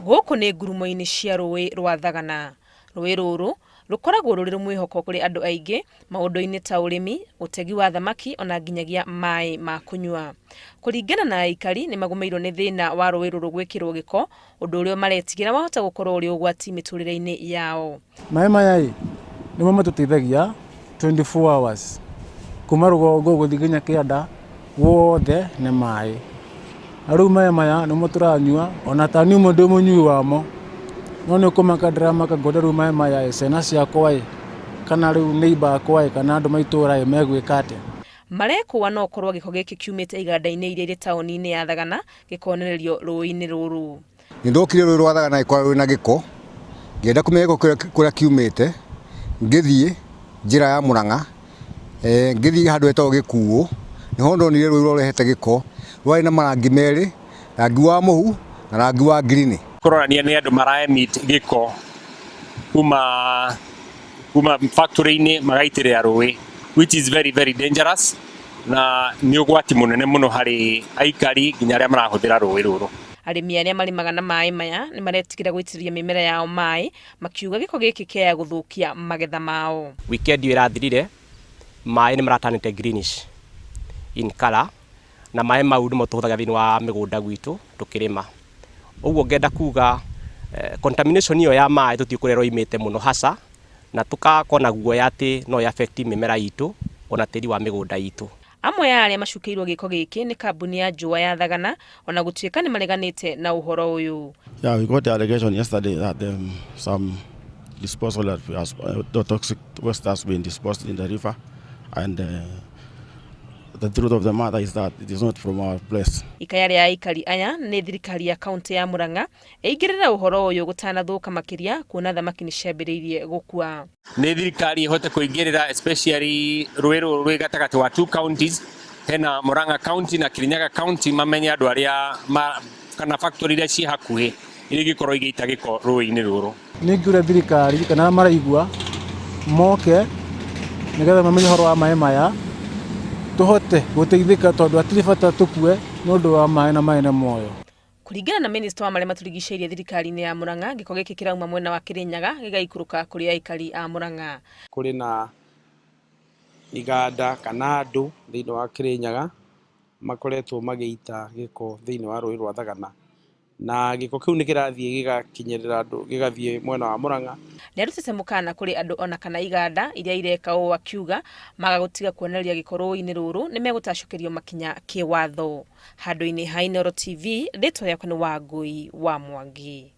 Gũkũ nĩ ngurumo-inĩ cia rũĩ rwa Thagana. Rũĩ rũrũ rũkoragwo rũrĩ mwĩhoko kũrĩ andũ aingĩ maũndũ-inĩ ta ũrĩmi, ũtegi wa thamaki ona nginyagia maĩ ma kũnyua. Kũringana na aikari nĩ magũmĩirwo nĩ thĩna wa rũĩ rũrũ gwĩkĩrwo gĩko, ũndũ ũrĩa maretigĩra wahota gũkorwo ũrĩ ũgwati mĩtũrĩre-inĩ yao. Maĩ maya nĩmo matũteithagia 24 hours. Kuma rũgongo gũthiĩ nginya kĩanda wothe nĩ maĩ. Rĩu maĩ maya nĩmo tũranyua, ona ta niĩ ndĩ mũnyui wamo. No nĩ ũkũmaka ndĩramaka ngona rĩu maĩ maya ciana ciakwa kana rĩu neighbor akwa kana andũ maitũra megwĩka atĩa. Marekũa no korwo gĩko gĩkĩ kiumĩte iganda-inĩ iria irĩ taũni-inĩ ya Thagana gĩkonererio rũĩ-inĩ rũrũ. Nĩndokire rũĩ rwa Thagana ĩkorwo rwĩna gĩko, ngĩenda kũmenya gĩko kũrĩa kiumĩte, ngĩthiĩ njĩra ya Mũrang'a, ngĩthiĩ handũ hetagwo Gĩkuũ, nĩho ndonire rũĩ rũrehete gĩko, rwarĩ na marangi merĩ, rangi wa mũhu na rangi wa green. Kũronania nĩ andũ mara-emit gĩko kuma factory-inĩ magaitĩrĩra rũĩ, which is very very dangerous, na nĩ ũgwati mũnene mũno harĩ aikari nginya arĩa marahũthĩra rũĩ rũrũ. Arĩmi arĩa marĩmaga na maĩ maya nĩ maretigĩra gũitĩrĩria mĩmera yao maĩ, makiuga gĩko gĩkĩ kĩaya gũthũkia magetha mao. Weekend ĩrathirire, maĩ nĩ maratanĩte greenish in color, na maĩ mau nĩmo tũhũthagĩra thĩinĩ wa mĩgũnda gwitũ tũkĩrĩma. Ũguo ngenda kuga contamination iyo ya maĩ tũtiũkũrerwo imĩte mũno hasa, na tũkakona guoya atĩ no affect mĩmera itũ ona tĩri wa mĩgũnda itũ. Amwe ya arĩa macukĩirwo gĩko gĩkĩ nĩ kambuni ya Njũa ya Thagana, ona gũtuĩka nĩ mareganĩte na ũhoro ũyũ. Yeah, we got the allegation yesterday that some disposal of the toxic waste has been disposed in the river, and the truth of the matter is that it is not from our place. Ikaya rĩa aikari aya nĩ thirikari ya kaunti ya Mũrang'a ĩingĩrĩra ũhoro ũyũ gũtanathũka makĩria kuona thamaki nĩ ciambĩrĩirie gũkua. Nĩ thirikari ĩhote kũingĩrĩra especially rũĩ rũrũ rwĩ gatagatĩ wa two counties, hena Mũrang'a county na Kirinyaga county, mamenye andũ arĩa kana factory iria ciĩ hakuhĩ irĩgĩkorwo igĩita gĩko rũĩ-inĩ rũrũ. Nĩ ngĩũria thirikari kana maraigua moke nĩgetha mamenye ũhoro wa maĩ maya tũhote gũteithĩka tondũ atirĩ bata tũkue nĩ ũndũ wa maĩ na maĩ nĩ muoyo. Kũringana na minista wa marĩa matũrigicĩirie thirikari-inĩ ya Mũrang'a, gĩko gĩkĩ kĩrauma mwena wa Kirinyaga gĩgaikũrũka kũrĩ aikari a Mũrang'a. Kũrĩ na iganda kana andũ thĩinĩ wa Kirinyaga makoretwo magĩita gĩko thĩinĩ wa rũĩ rwa Thagana, na gĩko kĩu nĩ kĩrathiĩ gĩgakinyĩrĩra andũ gĩgathiĩ mwena wa Mũrang'a. Nĩarutĩte mũkana kũrĩ andũ ona kana iganda iria ireka ũũ akiuga magagũtiga kuonereria gĩko rũĩ-inĩ rũrũ nĩ megũtacũkĩrio makinya kĩwatho. Handũ-inĩ ha Inooro TV, rĩtwa rĩakwa nĩ Wangũi wa Mwangi.